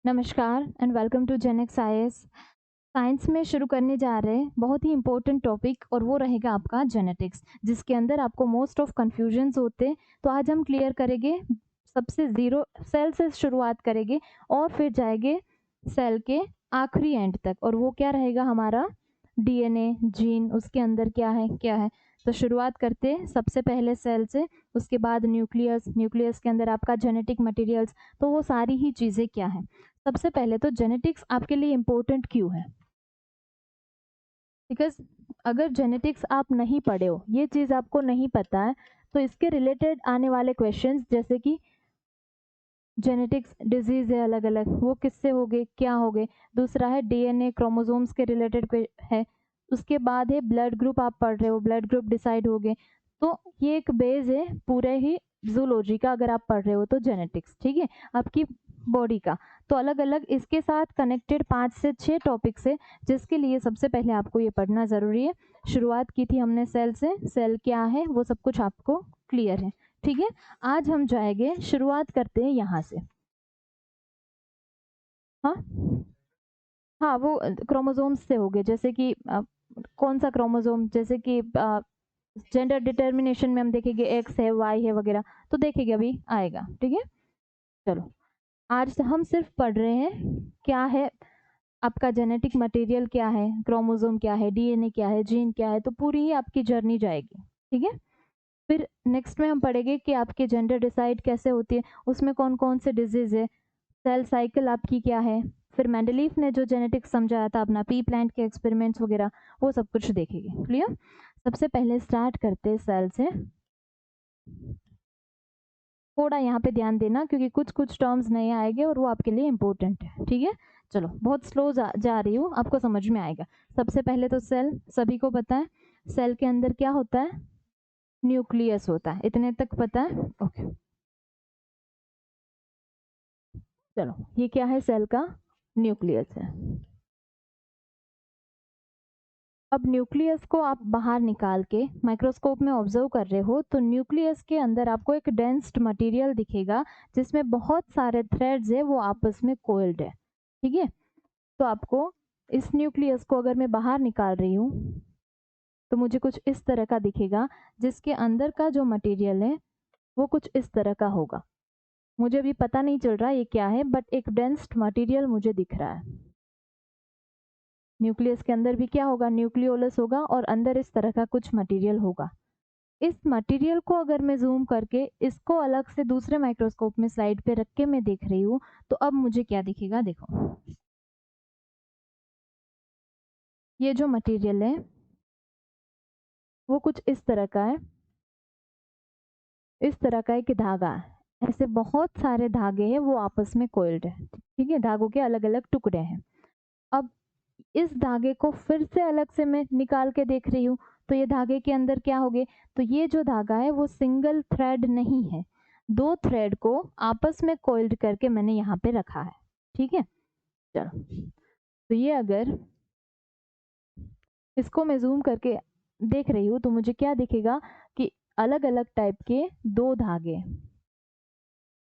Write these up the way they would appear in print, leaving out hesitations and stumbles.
नमस्कार and welcome to Genex IAS. Science में शुरू करने जा रहे हैं बहुत ही इंपॉर्टेंट टॉपिक और वो रहेगा आपका जेनेटिक्स, जिसके अंदर आपको मोस्ट ऑफ कन्फ्यूजन्स होते हैं। तो आज हम क्लियर करेंगे, सबसे ज़ीरो सेल से शुरुआत करेंगे और फिर जाएंगे सेल के आखिरी एंड तक, और वो क्या रहेगा हमारा डीएनए, जीन, उसके अंदर क्या है। तो शुरुआत करते हैं सबसे पहले सेल से, उसके बाद न्यूक्लियस, न्यूक्लियस के अंदर आपका जेनेटिक मटेरियल्स। तो वो सारी ही चीज़ें क्या है। सबसे पहले तो जेनेटिक्स आपके लिए इम्पोर्टेंट क्यों है? बिकॉज अगर जेनेटिक्स आप नहीं पढ़े हो, ये चीज़ आपको नहीं पता है, तो इसके रिलेटेड आने वाले क्वेश्चंस जैसे कि जेनेटिक्स डिजीज है अलग अलग, वो किससे हो गए, क्या हो गए। दूसरा है डीएनए, क्रोमोसोम्स के रिलेटेड है। उसके बाद है ब्लड ग्रुप, आप पढ़ रहे हो, ब्लड ग्रुप डिसाइड हो गए। तो ये एक बेस है पूरे ही जूलॉजी का, अगर आप पढ़ रहे हो तो जेनेटिक्स, ठीक है, आपकी बॉडी का। तो अलग अलग इसके साथ कनेक्टेड 5 से 6 टॉपिक्स है, जिसके लिए सबसे पहले आपको ये पढ़ना ज़रूरी है। शुरुआत की थी हमने सेल से, सेल क्या है वो सब कुछ आपको क्लियर है, ठीक है। आज हम जाएंगे, शुरुआत करते हैं यहाँ से। हाँ हाँ, वो क्रोमोसोम्स से हो गए, जैसे कि कौन सा क्रोमोसोम, जैसे कि जेंडर डिटर्मिनेशन में हम देखेंगे एक्स है, वाई है वगैरह, तो देखेंगे अभी आएगा, ठीक है। चलो, आज हम सिर्फ पढ़ रहे हैं क्या है आपका जेनेटिक मटेरियल, क्या है क्रोमोसोम, क्या है डीएनए, क्या है जीन, क्या है। तो पूरी ही आपकी जर्नी जाएगी, ठीक है। फिर नेक्स्ट में हम पढ़ेंगे कि आपके जेंडर डिसाइड कैसे होती है, उसमें कौन कौन से डिजीज है, सेल साइकिल आपकी क्या है। फिर मेंडलीफ ने जो जेनेटिक्स समझाया था अपना पी प्लांट के एक्सपेरिमेंट्स वगैरह, वो सब कुछ देखेंगे, क्लियर। सबसे पहले स्टार्ट करते हैं सेल से। थोड़ा यहाँ पे ध्यान देना क्योंकि कुछ कुछ टर्म्स नए आएंगे और वो आपके लिए इम्पोर्टेंट है, ठीक है। चलो, बहुत स्लो जा रही हूँ, आपको समझ में आएगा। सबसे पहले तो सेल सभी को पता है, सेल के अंदर क्या होता है, न्यूक्लियस होता है, इतने तक पता है, ओके। चलो, ये क्या है, सेल का न्यूक्लियस है। अब न्यूक्लियस को आप बाहर निकाल के माइक्रोस्कोप में ऑब्जर्व कर रहे हो, तो न्यूक्लियस के अंदर आपको एक डेंस्ड मटेरियल दिखेगा, जिसमें बहुत सारे थ्रेड्स है, वो आपस में कोइल्ड है, ठीक है। तो आपको इस न्यूक्लियस को अगर मैं बाहर निकाल रही हूँ, तो मुझे कुछ इस तरह का दिखेगा, जिसके अंदर का जो मटेरियल है वो कुछ इस तरह का होगा। मुझे अभी पता नहीं चल रहा ये क्या है, बट एक डेंस्ड मटेरियल मुझे दिख रहा है। न्यूक्लियस के अंदर भी क्या होगा, न्यूक्लियोलस होगा, और अंदर इस तरह का कुछ मटेरियल होगा। इस मटेरियल को अगर मैं जूम करके इसको अलग से दूसरे माइक्रोस्कोप में स्लाइड पे रख के मैं देख रही हूँ, तो अब मुझे क्या दिखेगा, देखो, ये जो मटेरियल है वो कुछ इस तरह का है, इस तरह का एक धागा है, ऐसे बहुत सारे धागे हैं, वो आपस में कोइल्ड है, ठीक है, धागों के अलग अलग टुकड़े हैं। अब इस धागे को फिर से अलग से मैं निकाल के देख रही हूँ, तो ये धागे के अंदर क्या हो गए, तो ये जो धागा है वो सिंगल थ्रेड नहीं है, 2 थ्रेड को आपस में कोइल्ड करके मैंने यहाँ पे रखा है, ठीक है। चलो, तो ये अगर इसको मैं जूम करके देख रही हूँ, तो मुझे क्या दिखेगा कि अलग अलग टाइप के 2 धागे।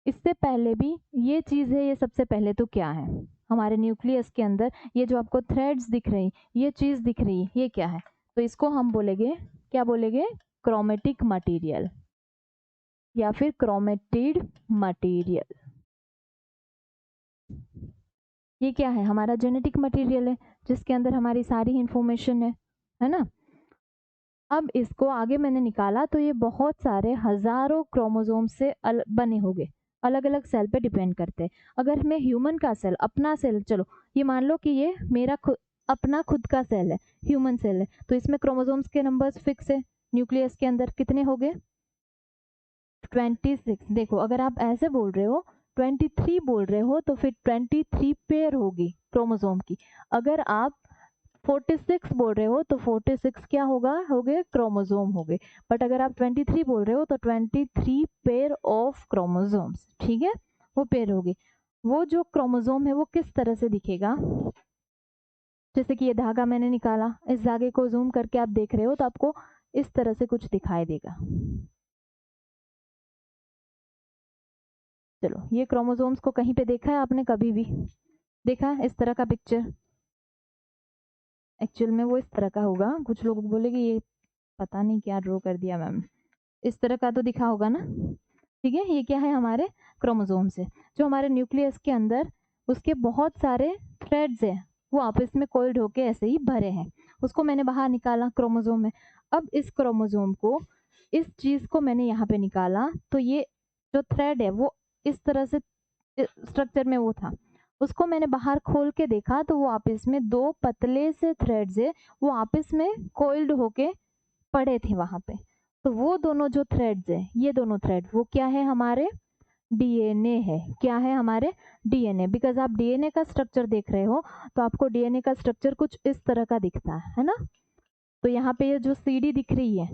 इससे पहले भी ये चीज़ है, ये सबसे पहले तो क्या है हमारे न्यूक्लियस के अंदर, ये जो आपको थ्रेड्स दिख रही, ये चीज़ दिख रही है, ये क्या है, तो इसको हम बोलेंगे, क्या बोलेंगे, क्रोमेटिक मटेरियल या फिर क्रोमेटिड मटेरियल। ये क्या है, हमारा जेनेटिक मटेरियल है, जिसके अंदर हमारी सारी इंफॉर्मेशन है ना। अब इसको आगे मैंने निकाला, तो ये बहुत सारे हजारों क्रोमोसोम से बने होंगे, अलग अलग सेल पे डिपेंड करते हैं। अगर मैं ह्यूमन का सेल, अपना सेल, चलो ये मान लो कि ये मेरा अपना खुद का सेल है, ह्यूमन सेल है, तो इसमें क्रोमोसोम्स के नंबर्स फिक्स है। न्यूक्लियस के अंदर कितने हो गए, 26। देखो, अगर आप ऐसे बोल रहे हो, 23 बोल रहे हो, तो फिर 23 पेयर होगी क्रोमोसोम की। अगर आप 46 बोल रहे हो, तो 46 क्या होगा, हो गए क्रोमोसोम हो गए। बट अगर आप 23 बोल रहे हो, तो 23 पेयर ऑफ क्रोमोसोम्स, ठीक है, वो पेयर होगी। वो जो क्रोमोसोम है वो किस तरह से दिखेगा, जैसे कि ये धागा मैंने निकाला, इस धागे को जूम करके आप देख रहे हो, तो आपको इस तरह से कुछ दिखाई देगा। चलो, ये क्रोमोसोम्स को कहीं पे देखा है आपने कभी भी, देखा इस तरह का पिक्चर, एक्चुअल में वो इस तरह का होगा। कुछ लोग बोलेंगे ये पता नहीं क्या ड्रॉ कर दिया मैम, इस तरह का तो दिखा होगा ना। ठीक है, ये क्या है हमारे क्रोमोसोम्स है, जो हमारे न्यूक्लियस के अंदर उसके बहुत सारे थ्रेड्स हैं, वो आपस में कोइल्ड होके ऐसे ही भरे हैं। उसको मैंने बाहर निकाला क्रोमोसोम में। अब इस क्रोमोसोम को, इस चीज़ को मैंने यहाँ पे निकाला, तो ये जो थ्रेड है वो इस तरह से स्ट्रक्चर में वो था। उसको मैंने बाहर खोल के देखा तो वो आपस में दो पतले से थ्रेड्स है, वो आपस में कोइल्ड होके पड़े थे वहां पे। तो वो दोनों जो थ्रेड्स है, ये दोनों थ्रेड वो क्या है हमारे डीएनए है। क्या है हमारे डीएनए। बिकॉज आप डीएनए का स्ट्रक्चर देख रहे हो तो आपको डीएनए का स्ट्रक्चर कुछ इस तरह का दिखता है ना। तो यहाँ पे ये जो सीडी दिख रही है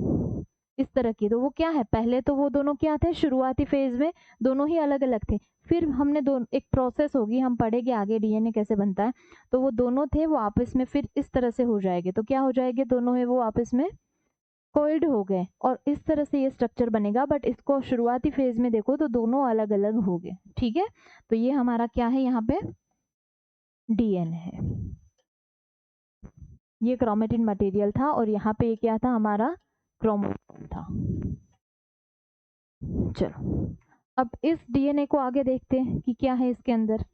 इस तरह की, तो वो क्या है, पहले तो वो दोनों क्या थे, शुरुआती फेज में दोनों ही अलग अलग थे। फिर हमने दो एक प्रोसेस होगी, हम पढ़ेंगे आगे डीएनए कैसे बनता है। तो वो दोनों थे वो आपस में फिर इस तरह से हो जाएंगे। तो क्या हो जाएंगे, दोनों है वो आपस में कोइल्ड हो गए और इस तरह से ये स्ट्रक्चर बनेगा। बट इसको शुरुआती फेज में देखो तो दोनों अलग अलग हो गए। ठीक है, तो ये हमारा क्या है यहाँ पे डीएनए है। ये क्रोमेटिन मटेरियल था और यहाँ पे ये क्या था हमारा क्रोमोसोम था। चलो अब इस डीएनए को आगे देखते हैं कि क्या है इसके अंदर।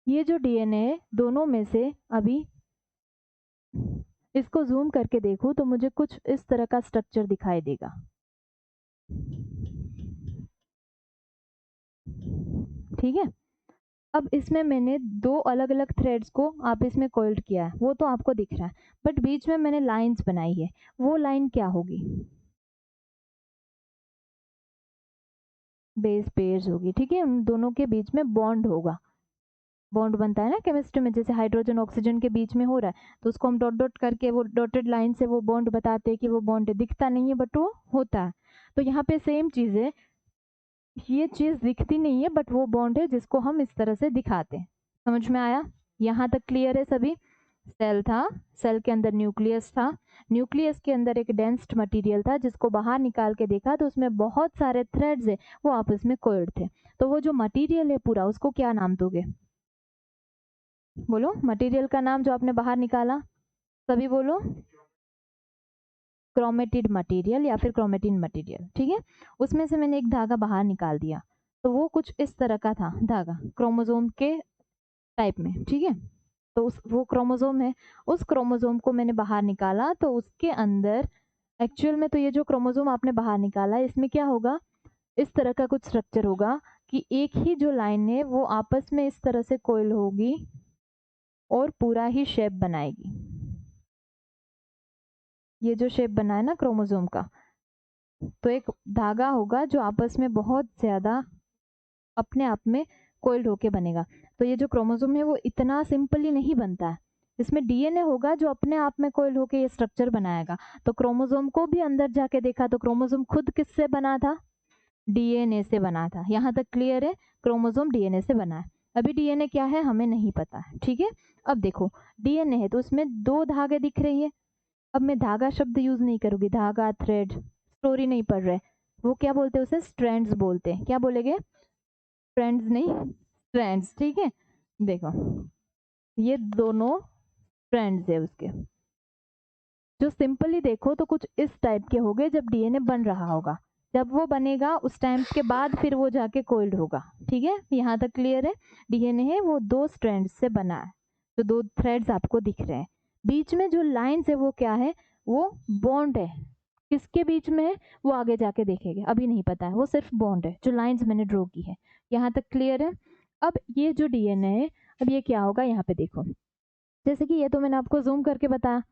ये जो डीएनए दोनों में से अभी इसको जूम करके देखूं तो मुझे कुछ इस तरह का स्ट्रक्चर दिखाई देगा। ठीक है, अब इसमें मैंने दो अलग अलग थ्रेड्स को आपस में कोइल्ड किया है, वो तो आपको दिख रहा है। बट बीच में मैंने लाइंस बनाई है, वो लाइन क्या होगी, बेस पेयर्स होगी। ठीक है, उन दोनों के बीच में बॉन्ड होगा। बॉन्ड बनता है ना केमिस्ट्री में, जैसे हाइड्रोजन ऑक्सीजन के बीच में हो रहा है तो उसको हम डॉट डॉट करके वो डॉटेड लाइन से वो बॉन्ड बताते हैं कि वो बॉन्ड दिखता नहीं है बट वो होता है। तो यहाँ पे सेम चीज़ है, ये चीज़ दिखती नहीं है बट वो बॉन्ड है जिसको हम इस तरह से दिखाते हैं। समझ में आया, यहाँ तक क्लियर है सभी। सेल था, सेल के अंदर न्यूक्लियस था, न्यूक्लियस के अंदर एक डेंस्ड मटेरियल था जिसको बाहर निकाल के देखा तो उसमें बहुत सारे थ्रेड्स है वो आपस में कोइल्ड थे। तो वो जो मटेरियल है पूरा उसको क्या नाम दोगे, बोलो मटेरियल का नाम जो आपने बाहर निकाला, सभी बोलो। क्रोमेटिड मटेरियल या फिर क्रोमेटिन मटेरियल। ठीक है, उसमें से मैंने एक धागा बाहर निकाल दिया तो वो कुछ इस तरह का था धागा क्रोमोसोम के टाइप में। ठीक है, तो उस वो क्रोमोसोम है, उस क्रोमोसोम को मैंने बाहर निकाला तो उसके अंदर एक्चुअल में तो ये जो क्रोमोसोम आपने बाहर निकाला है इसमें क्या होगा, इस तरह का कुछ स्ट्रक्चर होगा कि एक ही जो लाइन है वो आपस में इस तरह से कोइल होगी और पूरा ही शेप बनाएगी। ये जो शेप बना है ना क्रोमोसोम का, तो एक धागा होगा जो आपस में बहुत ज्यादा अपने आप में कोइल्ड होके बनेगा। तो ये जो क्रोमोसोम है वो इतना सिंपली नहीं बनता है, इसमें डीएनए होगा जो अपने आप में कोइल होके ये स्ट्रक्चर बनाएगा। तो क्रोमोसोम को भी अंदर जाके देखा तो क्रोमोसोम खुद किससे बना था, डीएनए से बना था। यहाँ तक क्लियर है, क्रोमोसोम डीएनए से बना है। अभी डीएनए क्या है हमें नहीं पता है। ठीक है, अब देखो डीएनए है तो उसमें दो धागे दिख रही है। अब मैं धागा शब्द यूज नहीं करूंगी, धागा थ्रेड स्टोरी नहीं पढ़ रहे, वो क्या बोलते हैं उसे स्ट्रैंड्स बोलते हैं। क्या बोलेंगे, फ्रेंड्स नहीं स्ट्रैंड्स। ठीक है, देखो ये दोनों फ्रेंड्स है उसके, जो सिंपली देखो तो कुछ इस टाइप के होंगे जब डीएनए बन रहा होगा। जब वो बनेगा उस टाइम के बाद फिर वो जाके कोइल्ड होगा। ठीक है, यहाँ तक क्लियर है। डीएनए है वो दो स्ट्रैंड्स से बना है, तो दो थ्रेड्स आपको दिख रहे हैं। बीच में जो लाइंस है वो क्या है, वो बॉन्ड है। किसके बीच में है वो आगे जाके देखेंगे, अभी नहीं पता है, वो सिर्फ बॉन्ड है जो लाइंस मैंने ड्रॉ की है। यहाँ तक क्लियर है। अब ये जो डीएनए है, अब ये क्या होगा यहाँ पे देखो, जैसे कि ये तो मैंने आपको जूम करके बताया,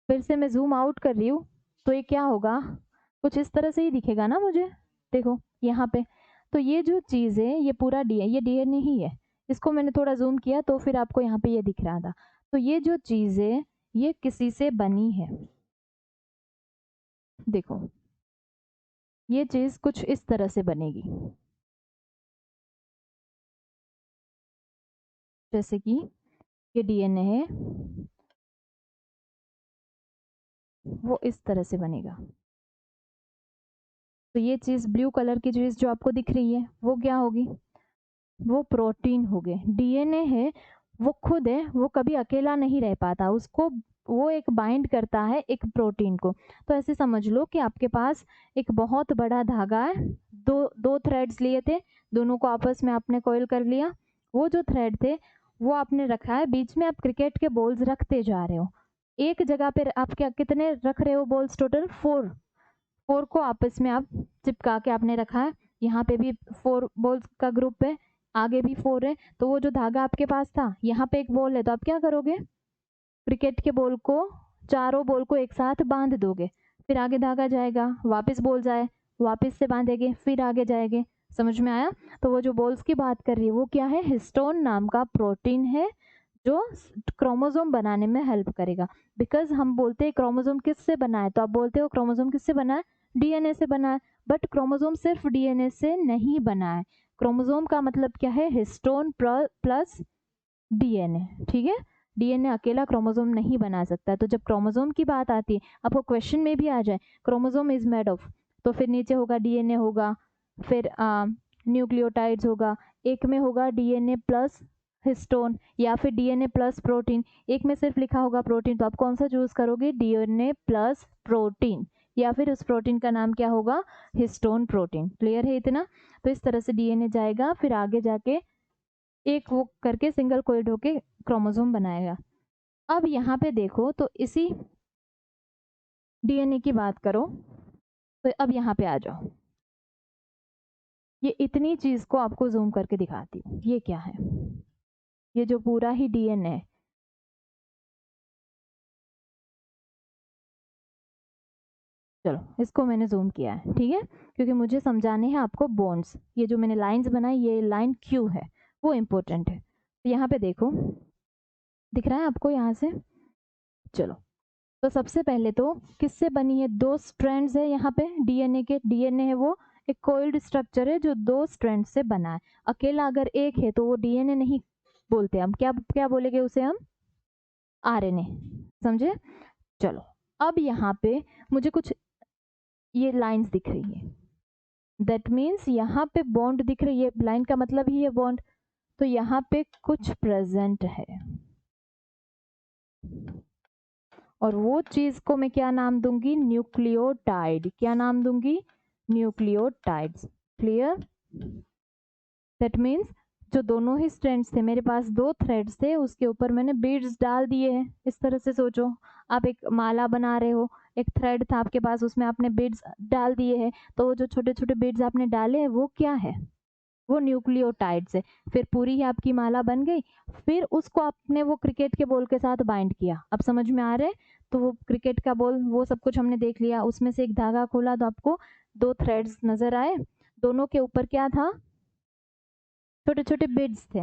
फिर से मैं जूम आउट कर रही हूँ तो ये क्या होगा, कुछ इस तरह से ही दिखेगा ना मुझे। देखो यहाँ पे, तो ये जो चीज़ है ये पूरा ये डीएनए ही है। इसको मैंने थोड़ा जूम किया तो फिर आपको यहाँ पे ये दिख रहा था। तो ये जो चीज़ है ये किसी से बनी है। देखो ये चीज़ कुछ इस तरह से बनेगी, जैसे कि ये डीएनए है वो इस तरह से बनेगा। तो ये चीज़ ब्लू कलर की चीज़ जो आपको दिख रही है वो क्या होगी, वो प्रोटीन हो गए। डीएनए है वो खुद है, वो कभी अकेला नहीं रह पाता, उसको वो एक बाइंड करता है एक प्रोटीन को। तो ऐसे समझ लो कि आपके पास एक बहुत बड़ा धागा है, दो थ्रेड्स लिए थे, दोनों को आपस में आपने कॉइल कर लिया। वो जो थ्रेड थे वो आपने रखा है, बीच में आप क्रिकेट के बॉल्स रखते जा रहे हो। एक जगह पे आप क्या कितने रख रहे हो बॉल्स, टोटल 4 को आपस में आप चिपका के आपने रखा है। यहाँ पे भी 4 बॉल्स का ग्रुप है, आगे भी 4 है। तो वो जो धागा आपके पास था, यहाँ पे एक बॉल है, तो आप क्या करोगे, क्रिकेट के बॉल को, चारों बॉल को एक साथ बांध दोगे, फिर आगे धागा जाएगा, वापस बॉल जाए, वापस से बांधेंगे, फिर आगे जाएंगे। समझ में आया? तो वो जो बॉल्स की बात कर रही है वो क्या है, हिस्टोन नाम का प्रोटीन है जो क्रोमोसोम बनाने में हेल्प करेगा। बिकॉज हम बोलते हैं क्रोमोसोम किससे बना है, तो आप बोलते हो क्रोमोसोम किससे बना है, डीएनए से बना है। बट क्रोमोसोम सिर्फ डीएनए से नहीं बना है, क्रोमोसोम का मतलब क्या है, हिस्टोन प्लस डीएनए। ठीक है, डीएनए अकेला क्रोमोसोम नहीं बना सकता। तो जब क्रोमोसोम की बात आती है, आपको क्वेश्चन में भी आ जाए क्रोमोसोम इज मेड ऑफ, तो फिर नीचे होगा डीएनए होगा, फिर न्यूक्लियोटाइड्स होगा, एक में होगा डीएनए प्लस हिस्टोन या फिर डीएनए प्लस प्रोटीन, एक में सिर्फ लिखा होगा प्रोटीन। तो आप कौन सा चूज करोगे, डीएनए प्लस प्रोटीन, या फिर उस प्रोटीन का नाम क्या होगा, हिस्टोन प्रोटीन। क्लियर है इतना? तो इस तरह से डीएनए जाएगा, फिर आगे जाके एक वो करके सिंगल कोइड होके क्रोमोसोम बनाएगा। अब यहाँ पे देखो तो इसी डीएनए की बात करो, तो अब यहाँ पे आ जाओ, ये इतनी चीज को आपको जूम करके दिखाती हूँ। ये क्या है, ये जो पूरा ही डीएनए है, चलो इसको मैंने जूम किया है, ठीक है, क्योंकि मुझे समझाने हैं आपको बॉन्ड्स। ये जो मैंने लाइंस बनाई, ये लाइन क्यू है, वो इम्पोर्टेंट है। तो यहाँ पे देखो, दिख रहा है आपको यहाँ से? चलो, तो सबसे पहले तो किससे बनी है, 2 स्ट्रैंड्स है यहाँ पे डीएनए के। डीएनए है वो एक कोइल्ड स्ट्रक्चर है जो 2 स्ट्रैंड से बना है। अकेला अगर एक है तो वो डीएनए नहीं बोलते, हम क्या क्या बोलेंगे उसे, हम आरएनए। समझे? चलो, अब यहाँ पे मुझे कुछ ये लाइंस दिख रही है, दैट मीन्स यहाँ पे बॉन्ड दिख रही है, लाइन का मतलब ही है बॉन्ड। तो यहाँ पे कुछ प्रेजेंट है, और वो चीज को मैं क्या नाम दूंगी, न्यूक्लियोटाइड। क्या नाम दूंगी, न्यूक्लियोटाइड्स। क्लियर? दैट मीन्स जो दोनों ही स्ट्रैंड्स थे, मेरे पास 2 थ्रेड्स थे, उसके ऊपर मैंने बीड्स डाल दिए हैं। इस तरह से सोचो, आप एक माला बना रहे हो, एक थ्रेड था आपके पास, उसमें आपने बीड्स डाल दिए हैं। तो वो जो छोटे छोटे बीड्स आपने डाले हैं वो क्या है, वो न्यूक्लियोटाइड्स है। फिर पूरी ही आपकी माला बन गई, फिर उसको आपने वो क्रिकेट के बॉल के साथ बाइंड किया। अब समझ में आ रहा है? तो वो क्रिकेट का बॉल, वो सब कुछ हमने देख लिया, उसमें से एक धागा खोला तो आपको 2 थ्रेड्स नजर आए, दोनों के ऊपर क्या था, छोटे छोटे बिड्स थे।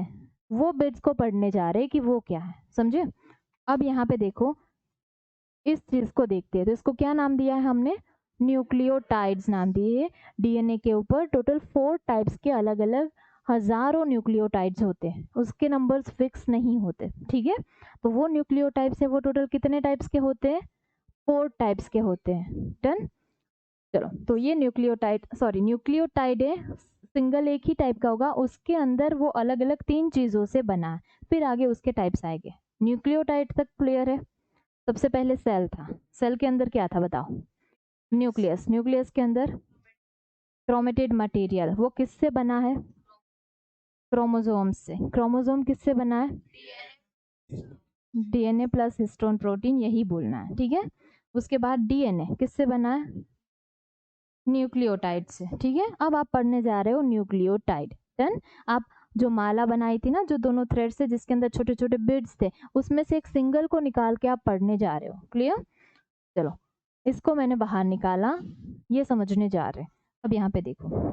वो बिड्स को पढ़ने जा रहे हैं कि वो क्या है। समझे? अब यहाँ पे देखो, इस चीज को देखते हैं, तो इसको क्या नाम दिया है हमने, न्यूक्लियोटाइड्स नाम दिए। डीएनए के ऊपर टोटल 4 टाइप्स के अलग अलग हजारों न्यूक्लियोटाइड्स होते हैं, उसके नंबर्स फिक्स नहीं होते। ठीक है, तो वो न्यूक्लियोटाइड्स है वो टोटल कितने टाइप्स के होते हैं, 4 टाइप्स के होते हैं। डन? चलो, तो ये न्यूक्लियोटाइड है, सिंगल एक ही टाइप का होगा, उसके अंदर वो अलग अलग 3 चीजों से बना है, फिर आगे उसके टाइप्स आएंगे। न्यूक्लियोटाइड तक क्लियर है? सबसे पहले सेल था, सेल के अंदर क्या था बताओ, न्यूक्लियस। न्यूक्लियस के अंदर क्रोमेटेड मटेरियल, वो किससे बना है, क्रोमोसोम से। क्रोमोसोम किससे बना है, डीएनए प्लस हिस्टोन प्रोटीन, यही बोलना है। ठीक है, उसके बाद डीएनए किससे बना है, न्यूक्लियोटाइड से। ठीक है, अब आप पढ़ने जा रहे हो न्यूक्लियोटाइड। देन आप जो माला बनाई थी ना, जो दोनों थ्रेड से जिसके अंदर छोटे छोटे बिड्स थे, उसमें से एक सिंगल को निकाल के आप पढ़ने जा रहे हो। क्लियर? चलो, इसको मैंने बाहर निकाला, ये समझने जा रहे हैं। अब यहाँ पे देखो,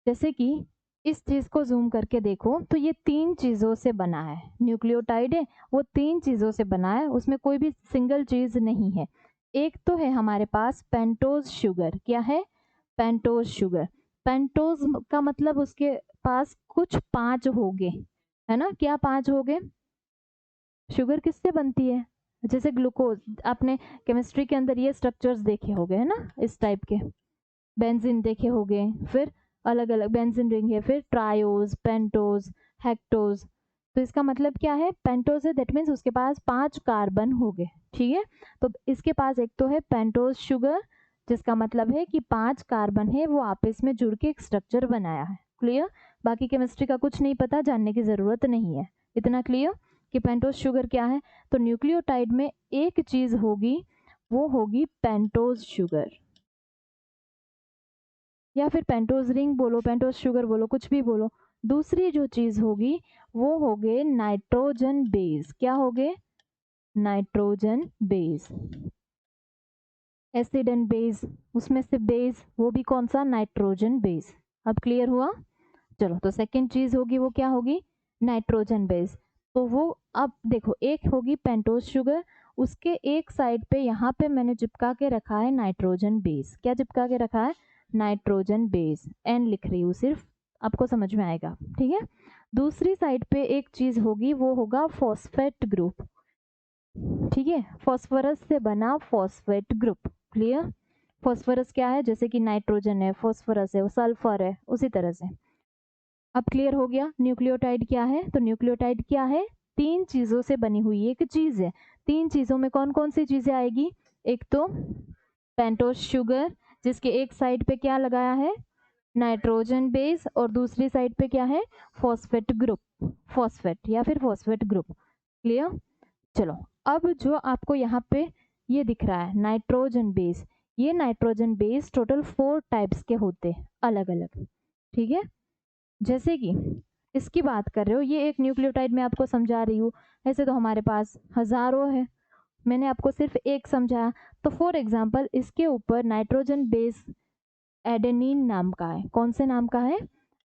जैसे कि इस चीज को जूम करके देखो, तो ये 3 चीजों से बना है। न्यूक्लियोटाइड है वो 3 चीजों से बना है, उसमें कोई भी सिंगल चीज नहीं है। एक तो है हमारे पास पेंटोज शुगर। क्या है, पेंटोज शुगर। पेंटोज का मतलब उसके पास कुछ 5 हो गए, है ना? क्या 5 हो गए, शुगर किससे बनती है, जैसे ग्लूकोज, आपने केमिस्ट्री के अंदर ये स्ट्रक्चर्स देखे होंगे, है ना, इस टाइप के। बेंजीन देखे होंगे, फिर अलग अलग बेंजीन रिंग है, फिर ट्रायोज, पेंटोज, हेक्टोज। तो इसका मतलब क्या है, पेंटोज है दैट मीन्स उसके पास 5 कार्बन हो गए। ठीक है, तो इसके पास एक तो है पेंटोज शुगर जिसका मतलब है कि 5 कार्बन है वो आपस में जुड़ के एक स्ट्रक्चर बनाया है। क्लियर, बाकी केमिस्ट्री का कुछ नहीं पता, जानने की ज़रूरत नहीं है। इतना क्लियर कि पेंटोज शुगर क्या है। तो न्यूक्लियोटाइड में एक चीज़ होगी, वो होगी पेंटोज शुगर, या फिर पेंटोज रिंग बोलो, पेंटोज शुगर बोलो, कुछ भी बोलो। दूसरी जो चीज़ होगी वो हो गए नाइट्रोजन बेस। क्या हो गए, nitrogen base. Acid and base, उसमें से बेस वो भी कौन सा, नाइट्रोजन बेस। अब क्लियर हुआ। चलो, तो सेकंड चीज होगी वो क्या होगी, नाइट्रोजन बेस। तो वो अब देखो, एक होगी पेंटोज शुगर, उसके एक साइड पे यहाँ पे मैंने चिपका के रखा है नाइट्रोजन बेस। क्या चिपका के रखा है, नाइट्रोजन बेस। एन लिख रही हूँ सिर्फ, आपको समझ में आएगा। ठीक है, दूसरी साइड पे एक चीज होगी, वो होगा फॉस्फेट ग्रुप। ठीक है, फॉस्फोरस से बना फॉस्फेट ग्रुप। क्लियर, फॉस्फोरस क्या है, जैसे कि नाइट्रोजन है, फॉस्फोरस है, वो सल्फर है, उसी तरह से। अब क्लियर हो गया न्यूक्लियोटाइड क्या है। तो न्यूक्लियोटाइड क्या है, 3 चीजों से बनी हुई एक चीज है। 3 चीजों में कौन कौन सी चीजें आएगी, एक तो पेंटोज शुगर जिसके एक साइड पे क्या लगाया है, नाइट्रोजन बेस, और दूसरी साइड पे क्या है, फॉस्फेट ग्रुप, फॉस्फेट या फिर फॉस्फेट ग्रुप। क्लियर। चलो, अब जो आपको यहाँ पे ये दिख रहा है नाइट्रोजन बेस, ये नाइट्रोजन बेस टोटल 4 टाइप्स के होते हैं अलग अलग। ठीक है, जैसे कि इसकी बात कर रहे हो, ये एक न्यूक्लियोटाइड मैं आपको समझा रही हूँ, ऐसे तो हमारे पास हजारों है, मैंने आपको सिर्फ एक समझाया। तो फॉर एग्जांपल इसके ऊपर नाइट्रोजन बेस एडेनिन नाम का है। कौन से नाम का है,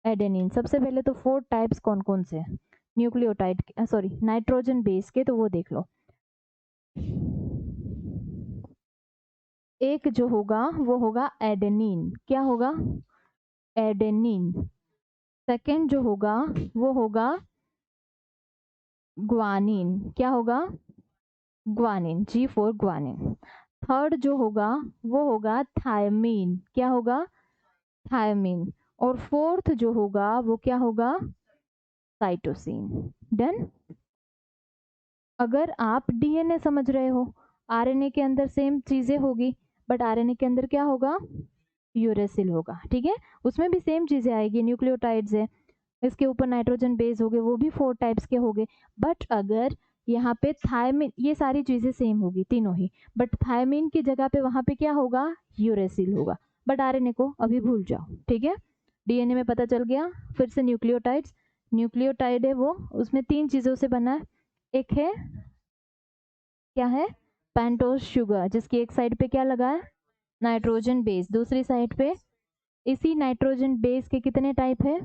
एडेनिन। सबसे पहले तो 4 टाइप्स कौन कौन से हैं न्यूक्लियोटाइड, सॉरी नाइट्रोजन बेस के, तो वो देख लो। एक जो होगा वो होगा एडेनिन। क्या होगा, एडेनिन। सेकंड जो होगा वो होगा ग्वानिन। क्या होगा, guanine, G for guanine. Third जो होगा वो होगा थायमीन। क्या होगा, थायमीन। और फोर्थ जो होगा वो क्या होगा, साइटोसिन। डन। अगर आप डीएनए समझ रहे हो, आरएनए के अंदर सेम चीजें होगी, बट आरएनए के अंदर क्या होगा, यूरेसिल होगा। ठीक है, उसमें भी सेम चीजें आएगी, न्यूक्लियोटाइड्स है, इसके ऊपर नाइट्रोजन बेस हो गए, वो भी 4 टाइप्स के हो गए। बट अगर यहाँ पे थायमिन, ये सारी चीजें सेम होगी तीनों ही, बट थायमिन की जगह पे वहां पे क्या होगा, यूरेसिल होगा। बट आरएनए को अभी भूल जाओ। ठीक है, डीएनए में पता चल गया। फिर से न्यूक्लियोटाइड्स, न्यूक्लियोटाइड है वो, उसमें 3 चीजों से बना है। एक है, क्या है, पेंटोज शुगर जिसकी एक साइड पे क्या लगा है, नाइट्रोजन बेस, दूसरी साइड पे इसी नाइट्रोजन बेस के कितने टाइप है,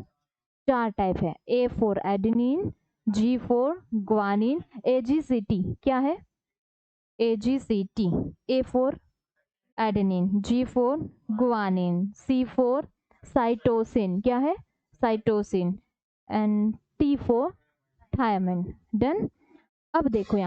4 टाइप है। A for adenine, G for guanine, AGCT. क्या है, AGCT. A for adenine, G for guanine, C for cytosine. क्या है, cytosine. And T for thymine. Done. अब देखो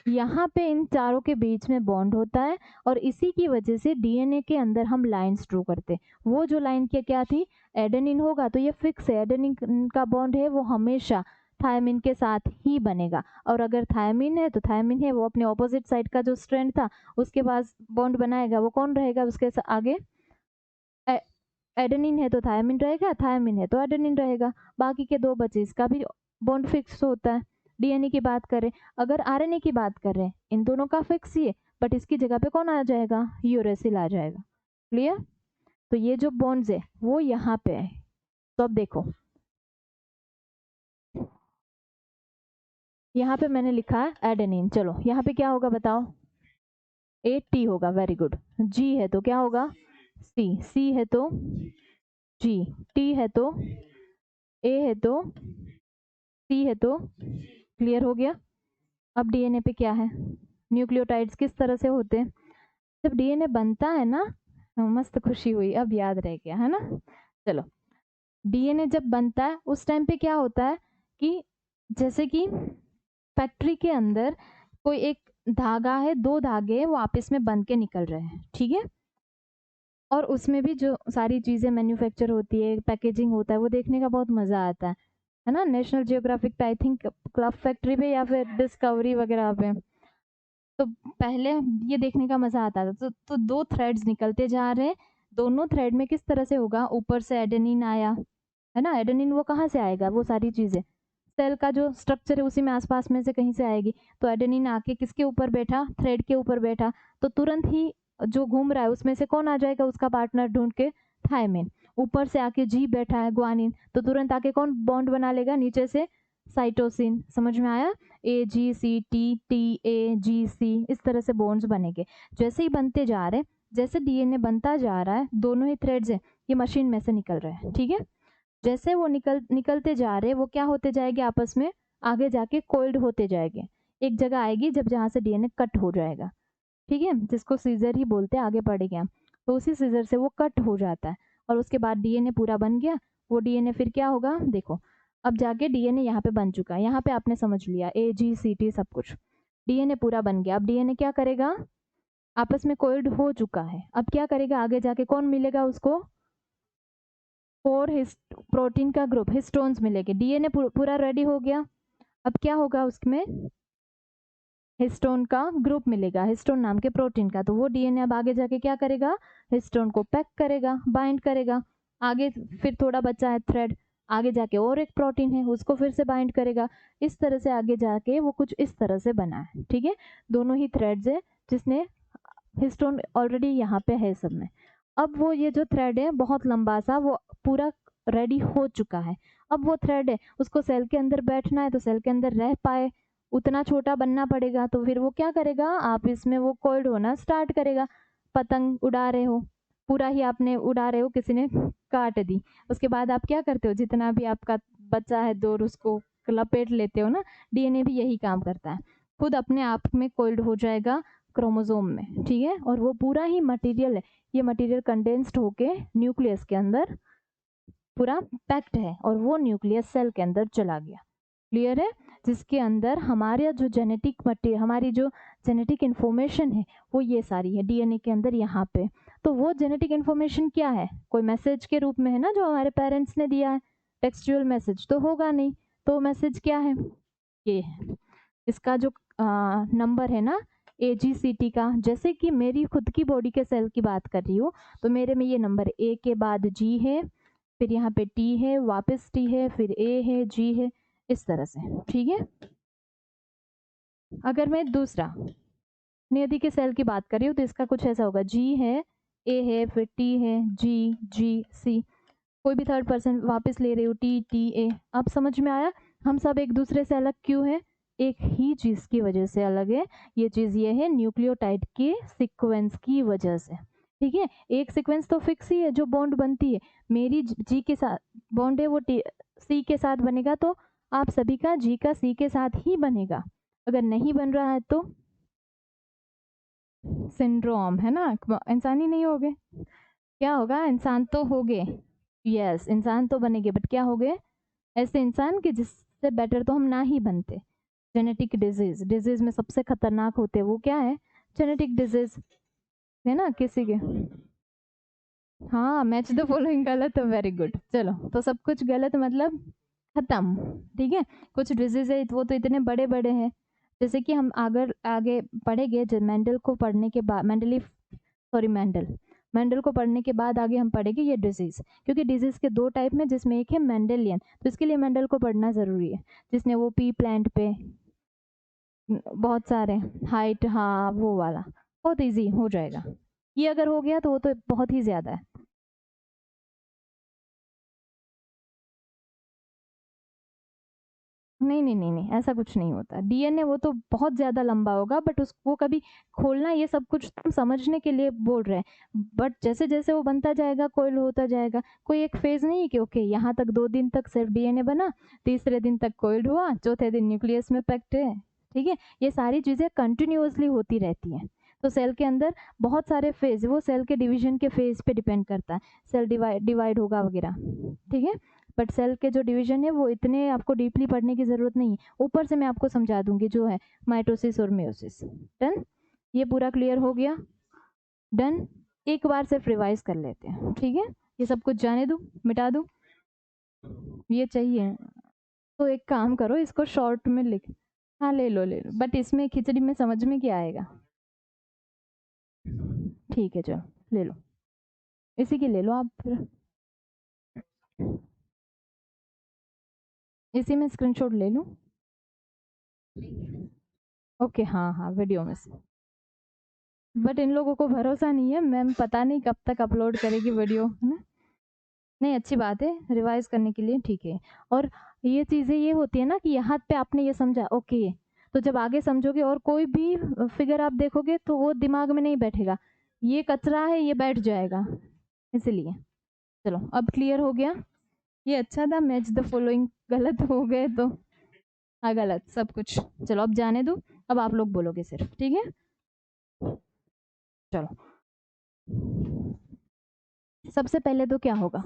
यहाँ पे इन चारों के बीच में बॉन्ड होता है, और इसी की वजह से डीएनए के अंदर हम लाइंस ड्रॉ करते हैं। वो जो लाइन क्या थी, एडेनिन होगा तो ये फिक्स है, एडेनिन का बॉन्ड है वो हमेशा थायमिन के साथ ही बनेगा। और अगर थायमिन है तो थायमिन है वो अपने ऑपोजिट साइड का जो स्ट्रैंड था उसके पास बॉन्ड बनाएगा, वो कौन रहेगा उसके आगे, एडेनिन है तो थायमिन रहेगा, थायमिन है तो एडेनिन रहेगा, बाकी के 2 बचे, इसका भी बॉन्ड फिक्स होता है। डीएनए की बात करें, अगर आरएनए की बात कर रहे हैं, इन दोनों का फिक्स ही है, बट इसकी जगह पे कौन आ जाएगा, यूरेसिल आ जाएगा। क्लियर। तो ये जो बॉन्ड्स है वो यहाँ पे है। तो अब देखो, यहाँ पे मैंने लिखा है एडेनिन, चलो यहाँ पे क्या होगा बताओ, ए टी होगा, वेरी गुड। जी है तो क्या होगा, सी, सी है तो जी, टी है तो ए है तो सी है तो, क्लियर हो गया। अब डीएनए पे क्या है, न्यूक्लियोटाइड्स किस तरह से होते हैं, जब डीएनए बनता है ना, मस्त खुशी हुई, अब याद रह गया है ना। चलो, डीएनए जब बनता है उस टाइम पे क्या होता है कि जैसे कि फैक्ट्री के अंदर कोई एक धागा है, 2 धागे वो आपस में बंध के निकल रहे हैं। ठीक है, और उसमें भी जो सारी चीज़ें मैन्युफैक्चर होती है, पैकेजिंग होता है, वो देखने का बहुत मज़ा आता है ना? नेशनल जियोग्राफिक पे आई थिंक क्लब फैक्ट्री पे या फिर डिस्कवरी वगैरह पे। तो पहले ये देखने का मज़ा आता था। तो 2 थ्रेड्स निकलते जा रहे हैं, दोनों थ्रेड में किस तरह से होगा, ऊपर से एडेनिन आया, है ना? एडेनिन वो कहाँ से आएगा? वो सारी चीज़ें, सेल का जो स्ट्रक्चर है उसी में आस-पास में से कहीं से आएगी। तो एडेनिन आके किसके ऊपर बैठा? थ्रेड के ऊपर बैठा। तो तुरंत ही जो घूम रहा है उसमें से कौन आ जाएगा उसका पार्टनर ढूँढ के? थायमिन। ऊपर से आके जी बैठा है ग्वानिन, तो तुरंत आके कौन बॉन्ड बना लेगा नीचे से? साइटोसिन। समझ में आया? AGCT, TAGC इस तरह से बॉन्ड्स बनेंगे। जैसे ही बनते जा रहे हैं, जैसे डीएनए बनता जा रहा है, दोनों ही थ्रेड्स हैं, ये मशीन में से निकल रहे हैं, ठीक है? जैसे वो निकलते जा रहे हैं, वो क्या होते जाएंगे आपस में? आगे जाके कोइल्ड होते जाएंगे। एक जगह आएगी जब जहाँ से डीएनए कट हो जाएगा, ठीक है? जिसको सीज़र ही बोलते हैं, आगे पढ़ेंगे हम। तो उसी सीज़र से वो कट हो जाता है और उसके बाद डीएनए पूरा बन गया। वो डीएनए फिर क्या होगा? देखो, अब जाके डीएनए यहाँ पे बन चुका है। यहाँ पे आपने समझ लिया AGCT सब कुछ। डीएनए पूरा बन गया। अब डीएनए क्या करेगा? आपस में कोइल्ड हो चुका है। अब क्या करेगा? आगे जाके कौन मिलेगा उसको? 4 प्रोटीन का ग्रुप, हिस्टोन्स मिलेंगे। डीएनए पूरा रेडी हो गया। अब क्या होगा उसमें? हिस्टोन का ग्रुप मिलेगा, हिस्टोन नाम के प्रोटीन का। तो वो डीएनए अब आगे जाके क्या करेगा? हिस्टोन को पैक करेगा, बाइंड करेगा। आगे फिर थोड़ा बचा है थ्रेड, आगे जाके और एक प्रोटीन है, उसको फिर से बाइंड करेगा। इस तरह से आगे जाके वो कुछ इस तरह से बना है, ठीक है? दोनों ही थ्रेड्स है, जिसने हिस्टोन ऑलरेडी यहाँ पे है सब में। अब वो ये जो थ्रेड है बहुत लंबा सा, वो पूरा रेडी हो चुका है। अब वो थ्रेड है, उसको सेल के अंदर बैठना है, तो सेल के अंदर रह पाए उतना छोटा बनना पड़ेगा। तो फिर वो क्या करेगा? आप इसमें वो कोल्ड होना स्टार्ट करेगा। पतंग उड़ा रहे हो, पूरा ही आपने उड़ा रहे हो, किसी ने काट दी। उसके बाद आप क्या करते हो? जितना भी आपका बचा है दौर, उसको लपेट लेते हो ना। डीएनए भी यही काम करता है, खुद अपने आप में कोल्ड हो जाएगा क्रोमोसोम में, ठीक है? और वो पूरा ही मटेरियल है, ये मटेरियल कंडेंस्ड होके न्यूक्लियस के अंदर पूरा पैक्ड है और वो न्यूक्लियस सेल के अंदर चला गया। क्लियर है? जिसके अंदर हमारे जो जेनेटिक मटेरियल, हमारी जो जेनेटिक इन्फॉर्मेशन है, वो ये सारी है डीएनए के अंदर यहाँ पे। तो वो जेनेटिक इन्फॉर्मेशन क्या है? कोई मैसेज के रूप में है ना, जो हमारे पेरेंट्स ने दिया है। टेक्सचुअल मैसेज तो होगा नहीं, तो मैसेज क्या है? ये है इसका जो नंबर है ना AGCT का। जैसे कि मेरी खुद की बॉडी के सेल की बात कर रही हूँ, तो मेरे में ये नंबर A के बाद G है, फिर यहाँ पे T है, वापस T है, फिर A है, G है, इस तरह से, ठीक है? अगर मैं दूसरा नियति के सेल की बात कर रही हूँ, तो इसका कुछ ऐसा होगा, G है, A है, फिर T है, G, कोई भी थर्ड पर्सन वापस ले रही हूँ, T, A। अब समझ में आया हम सब एक दूसरे से अलग क्यों है? एक ही चीज़ की वजह से अलग है। ये चीज़ ये है न्यूक्लियोटाइड के सीक्वेंस की वजह से, ठीक है? एक सीक्वेंस तो फिक्स ही है जो बॉन्ड बनती है। मेरी G के साथ बॉन्ड है, वो C के साथ बनेगा, तो आप सभी का G का C के साथ ही बनेगा। अगर नहीं बन रहा है तो सिंड्रोम, है ना? इंसान ही नहीं होगे, क्या होगा? इंसान तो होगे, यस इंसान तो बनेंगे, बट क्या होगे? ऐसे इंसान कि जिससे बेटर तो हम ना ही बनते। जेनेटिक डिजीज में सबसे खतरनाक होते हैं, वो क्या है? जेनेटिक डिजीज, है ना? किसी के, हाँ, मैच द फॉलोइंग गलत है, वेरी गुड। चलो, तो सब कुछ गलत मतलब खत्म, ठीक है? कुछ डिजीज है वो तो इतने बड़े बड़े हैं, जैसे कि हम अगर आगे पढ़ेंगे, जब मेंडल को पढ़ने के बाद, मेंडल को पढ़ने के बाद आगे हम पढ़ेंगे ये डिजीज, क्योंकि डिजीज के दो टाइप में, जिसमें एक है मेंडेलियन, तो इसके लिए मेंडल को पढ़ना जरूरी है, जिसने वो पी प्लांट पे बहुत सारे हाइट, हाँ वो वाला, बहुत इजी हो जाएगा। ये अगर हो गया तो वो तो बहुत ही ज्यादा है। नहीं नहीं नहीं नहीं, ऐसा कुछ नहीं होता। डीएनए वो तो बहुत ज्यादा लंबा होगा, बट उसको कभी खोलना, ये सब कुछ तुम समझने के लिए बोल रहे हैं, बट जैसे जैसे वो बनता जाएगा, कोयल होता जाएगा। कोई एक फेज नहीं है कि ओके यहाँ तक 2 दिन तक सिर्फ डीएनए बना, तीसरे दिन तक कोयल हुआ, चौथे दिन न्यूक्लियस में पैक्ड है, ठीक है? ये सारी चीजें कंटिन्यूअसली होती रहती हैं। तो सेल के अंदर बहुत सारे फेज, वो सेल के डिवीजन के फेज पे डिपेंड करता है, सेल डिवाइड होगा वगैरह, ठीक है? बट सेल के जो डिवीजन है वो इतने आपको डीपली पढ़ने की ज़रूरत नहीं है, ऊपर से मैं आपको समझा दूंगी जो है माइटोसिस और मेयोसिस। डन? ये पूरा क्लियर हो गया? डन? एक बार सिर्फ रिवाइज कर लेते हैं, ठीक है। ये सब कुछ जाने दूँ, मिटा दूँ, ये चाहिए तो एक काम करो, इसको शॉर्ट में लिख, हाँ ले लो ले लो, बट इसमें खिचड़ी में समझ में क्या आएगा। ठीक है चलो ले लो, इसी की ले लो आप फिर, इसी में स्क्रीनशॉट ले लूँ। ओके हाँ हाँ वीडियो में से, बट इन लोगों को भरोसा नहीं है, मैम पता नहीं कब तक अपलोड करेगी वीडियो, है ना। नहीं अच्छी बात है रिवाइज करने के लिए, ठीक है। और ये चीज़ें ये होती है ना कि यहाँ पे आपने ये समझा, ओके, तो जब आगे समझोगे और कोई भी फिगर आप देखोगे तो वो दिमाग में नहीं बैठेगा, ये कचरा है ये बैठ जाएगा, इसलिए। चलो अब क्लियर हो गया, ये अच्छा था, मैच द फॉलोइंग गलत हो गए तो, हाँ गलत सब कुछ, चलो अब जाने दो, अब आप लोग बोलोगे सिर्फ, ठीक है। चलो सबसे पहले तो क्या होगा,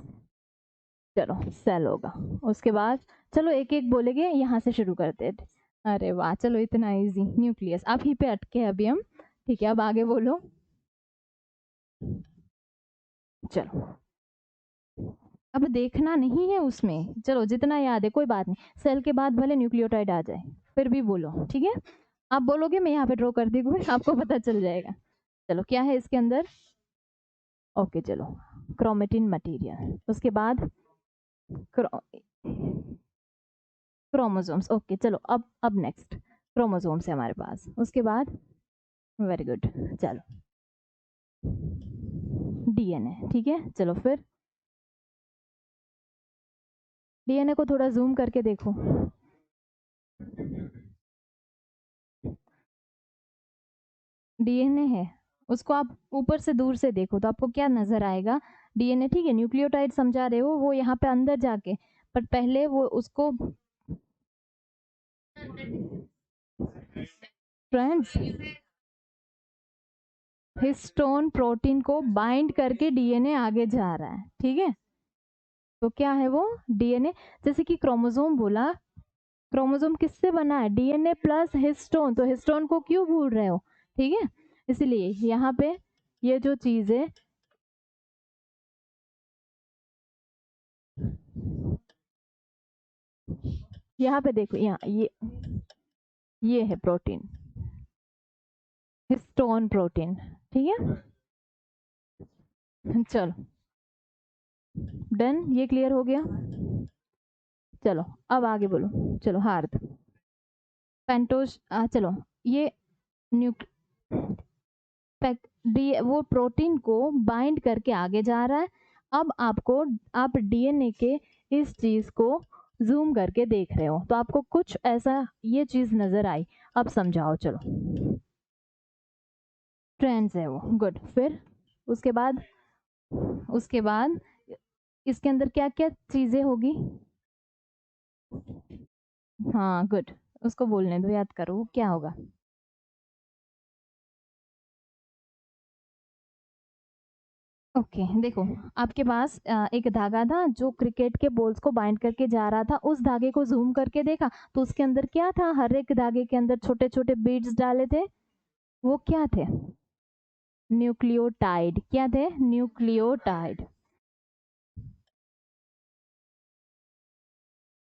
चलो सेल होगा, उसके बाद चलो एक एक बोलेंगे, यहाँ से शुरू करते हैं। अरे वाह चलो इतना इजी, न्यूक्लियस आप ही पे अटके हैं अभी हम, ठीक है अब आगे बोलो। चलो अब देखना नहीं है उसमें, चलो जितना याद है कोई बात नहीं, सेल के बाद भले न्यूक्लियोटाइड आ जाए फिर भी बोलो, ठीक है। आप बोलोगे मैं यहाँ पे ड्रॉ कर दी कोई, आपको पता चल जाएगा। चलो क्या है इसके अंदर, ओके चलो क्रोमेटिन मटेरियल, उसके बाद क्रोमोसोम्स, ओके चलो अब नेक्स्ट क्रोमोसोम्स है हमारे पास, उसके बाद वेरी गुड, चलो डीएनए, ठीक है। चलो फिर डीएनए को थोड़ा जूम करके देखो, डीएनए है, उसको आप ऊपर से दूर से देखो तो आपको क्या नजर आएगा, डीएनए, ठीक है। न्यूक्लियोटाइड समझा रहे हो वो यहाँ पे अंदर जाके, पर पहले वो उसको, फ्रेंड्स हिस्टोन प्रोटीन को बाइंड करके डीएनए आगे जा रहा है, ठीक है। तो क्या है वो डीएनए, जैसे कि क्रोमोसोम बोला, क्रोमोसोम किससे बना है, डीएनए प्लस हिस्टोन, तो हिस्टोन को क्यों भूल रहे हो, ठीक है। इसलिए यहाँ पे ये जो चीज है, यहाँ पे देखो, यहाँ ये है प्रोटीन, हिस्टोन प्रोटीन, ठीक है। चलो डन, ये क्लियर हो गया। चलो अब आगे बोलो, चलो हार्द पेंटोज, चलो ये न्यूक् वो प्रोटीन को बाइंड करके आगे जा रहा है। अब आपको, आप डीएनए के इस चीज को जूम करके देख रहे हो तो आपको कुछ ऐसा ये चीज नजर आई, अब समझाओ चलो। ट्रेंड्स है वो, गुड। फिर उसके बाद इसके अंदर क्या क्या चीजें होगी, हाँ गुड, उसको बोलने दो, याद करो वो क्या होगा। ओके देखो, आपके पास एक धागा था जो क्रिकेट के बॉल्स को बाइंड करके जा रहा था, उस धागे को जूम करके देखा तो उसके अंदर क्या था, हर एक धागे के अंदर छोटे छोटे बीड्स डाले थे, वो क्या थे, न्यूक्लियोटाइड, क्या थे, न्यूक्लियोटाइड।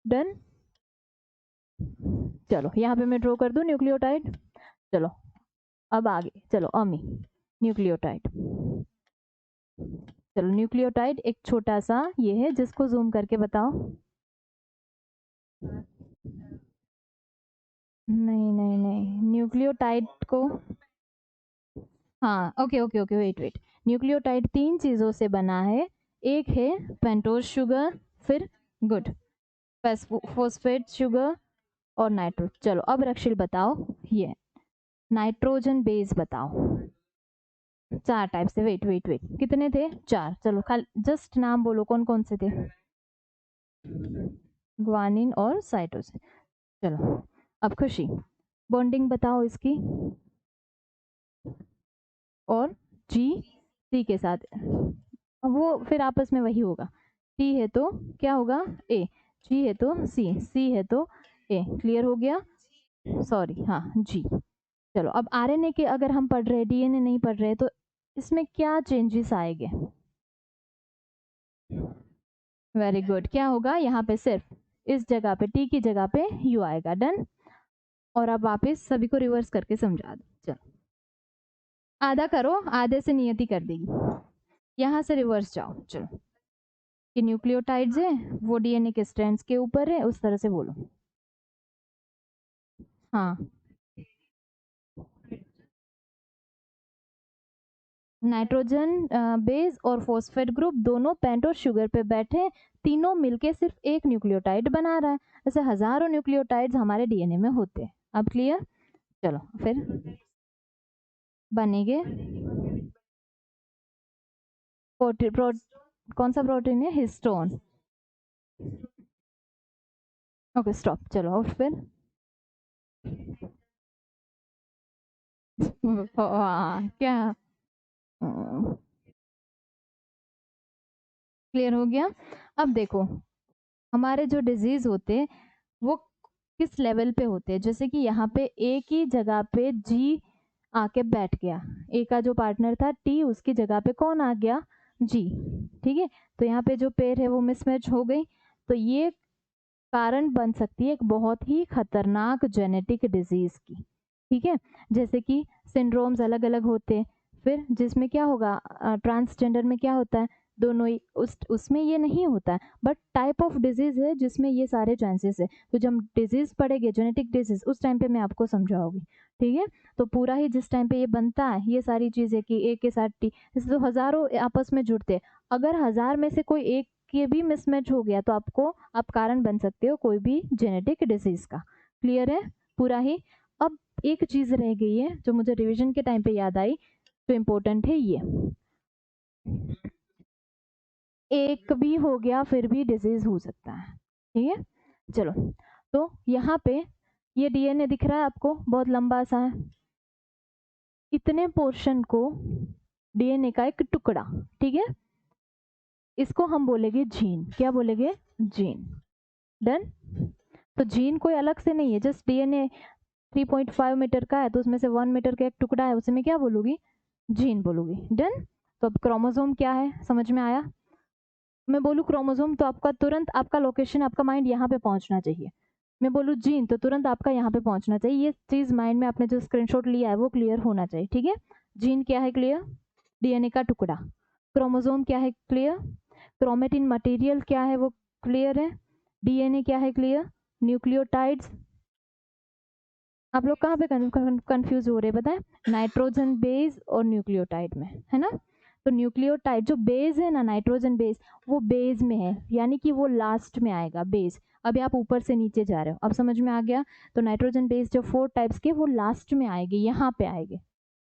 डन, चलो यहाँ पे मैं ड्रॉ कर दूं न्यूक्लियोटाइड। चलो अब आगे चलो अमी, न्यूक्लियोटाइड, चलो न्यूक्लियोटाइड एक छोटा सा ये है, जिसको जूम करके बताओ। नहीं नहीं नहीं, न्यूक्लियोटाइड को, हाँ okay okay okay, wait wait, nucleotide तीन चीजों से बना है, एक है पेंटोज शुगर, फिर गुड फॉस्फेट शुगर और नाइट्रो। चलो अब रक्षिल बताओ, ये नाइट्रोजन बेस बताओ, चार टाइप से, वेट वेट वेट कितने थे, चार, चलो खाली जस्ट नाम बोलो कौन कौन से थे, ग्वानिन और साइटोसिन। चलो अब खुशी, बॉन्डिंग बताओ इसकी, और जी सी के साथ, वो फिर आपस में वही होगा, टी है तो क्या होगा ए, जी है तो सी, सी है तो ए, क्लियर हो गया, सॉरी हाँ जी। चलो अब आरएनए के अगर हम पढ़ रहे हैं, डीएनए नहीं पढ़ रहे तो इसमें क्या चेंजेस आएंगे? वेरी गुड, क्या होगा यहाँ पे? सिर्फ इस जगह पे टी की जगह पे यू आएगा। डन। और अब वापस सभी को रिवर्स करके समझा दो। चलो आधा करो, आधे से नियति कर देगी। यहाँ से रिवर्स जाओ। चलो कि न्यूक्लियोटाइड्स है वो डीएनए के स्ट्रैंड्स के ऊपर है, उस तरह से बोलो। हाँ, नाइट्रोजन बेस और फॉस्फेट ग्रुप दोनों पेंट और शुगर पे बैठे, तीनों मिलके सिर्फ एक न्यूक्लियोटाइड बना रहा है। ऐसे हजारों न्यूक्लियोटाइड्स हमारे डीएनए में होते हैं। अब क्लियर? चलो फिर बनेंगे। कौन सा प्रोटीन है? हिस्टोन। Okay stop. चलो और फिर क्या क्लियर हो गया? अब देखो हमारे जो डिजीज होते हैं वो किस लेवल पे होते हैं। जैसे कि यहाँ पे एक ही जगह पे जी आके बैठ गया, ए का जो पार्टनर था टी, उसकी जगह पे कौन आ गया? जी। ठीक है, तो यहाँ पे जो पेयर है वो मिसमैच हो गई। तो ये कारण बन सकती है एक बहुत ही खतरनाक जेनेटिक डिजीज की। ठीक है, जैसे कि सिंड्रोम्स अलग अलग होते हैं। फिर जिसमें क्या होगा, ट्रांसजेंडर में क्या होता है, दोनों ही उसमें ये नहीं होता है, बट टाइप ऑफ डिजीज है जिसमें ये सारे चांसेस है। तो जब डिजीज पड़ेगी जेनेटिक डिजीज, उस टाइम पे मैं आपको समझाऊंगी। ठीक है, तो पूरा ही जिस टाइम पे ये बनता है ये सारी चीजें कि ए के साथ टी, जैसे तो हजारों आपस में जुड़ते हैं, अगर हजार में से कोई एक के भी मिसमैच हो गया तो आपको आप कारण बन सकते हो कोई भी जेनेटिक डिजीज का। क्लियर है पूरा ही? अब एक चीज रह गई है जो मुझे रिवीजन के टाइम पे याद आई, तो इम्पोर्टेंट है ये। एक भी हो गया फिर भी डिजीज हो सकता है। ठीक है, चलो तो यहाँ पे ये डीएनए दिख रहा है आपको, बहुत लंबा सा है। इतने पोर्शन को डीएनए का एक टुकड़ा, ठीक है, इसको हम बोलेंगे जीन। क्या बोलेंगे? जीन। डन। तो जीन कोई अलग से नहीं है, जस्ट डीएनए 3.5 मीटर का है तो उसमें से 1 मीटर का एक टुकड़ा है, उसे मैं क्या बोलूंगी? जीन बोलूंगी। डन। तो अब क्रोमोसोम क्या है समझ में आया? मैं बोलूँ क्रोमोसोम तो आपका तुरंत आपका लोकेशन, आपका माइंड यहाँ पे पहुंचना चाहिए। मैं बोलूँ जीन तो तुरंत आपका यहाँ पे पहुंचना चाहिए। ये चीज माइंड में आपने जो स्क्रीनशॉट लिया है वो क्लियर होना चाहिए। ठीक है, जीन क्या है? क्लियर। डीएनए का टुकड़ा। क्रोमोसोम क्या है? क्लियर। क्रोमेटिन मटेरियल क्या है? वो क्लियर है। डीएनए क्या है? क्लियर। न्यूक्लियोटाइड्स, आप लोग कहाँ पे कंफ्यूज हो रहे हैं बताएं? नाइट्रोजन बेस और न्यूक्लियोटाइड में, है ना? तो न्यूक्लियोटाइड जो बेस है ना, नाइट्रोजन बेस, वो बेस में है, यानी कि वो लास्ट में आएगा बेस। अभी आप ऊपर से नीचे जा रहे हो, अब समझ में आ गया? तो नाइट्रोजन बेस जो 4 टाइप्स के वो लास्ट में आएगी, यहाँ पे आएंगे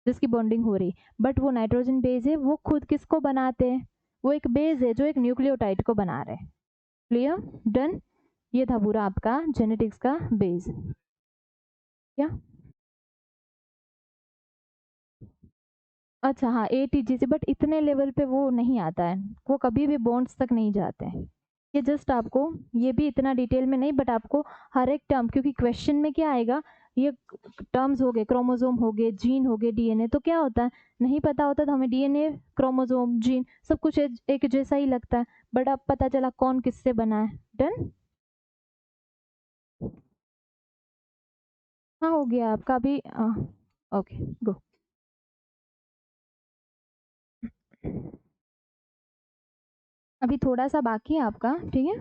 जिसकी बॉन्डिंग हो रही। बट वो नाइट्रोजन बेस है वो खुद किसको बनाते हैं? वो एक बेस है जो एक न्यूक्लियोटाइड को बना रहे हैं। क्लियर? डन। ये था पूरा आपका जेनेटिक्स का बेस। क्या? अच्छा हाँ, एटीजीसी, बट इतने लेवल पे वो नहीं आता है, वो कभी भी बॉन्ड्स तक नहीं जाते हैं। ये जस्ट आपको, ये भी इतना डिटेल में नहीं, बट आपको हर एक टर्म, क्योंकि क्वेश्चन में क्या आएगा, ये टर्म्स हो गए, क्रोमोसोम हो गए, जीन हो गए, डीएनए, तो क्या होता है नहीं पता होता, तो हमें डीएनए क्रोमोसोम जीन सब कुछ एक जैसा ही लगता है, बट अब पता चला कौन किससे बना है। डन। हाँ हो गया आपका भी। Okay go. अभी थोड़ा सा बाकी है आपका, ठीक है।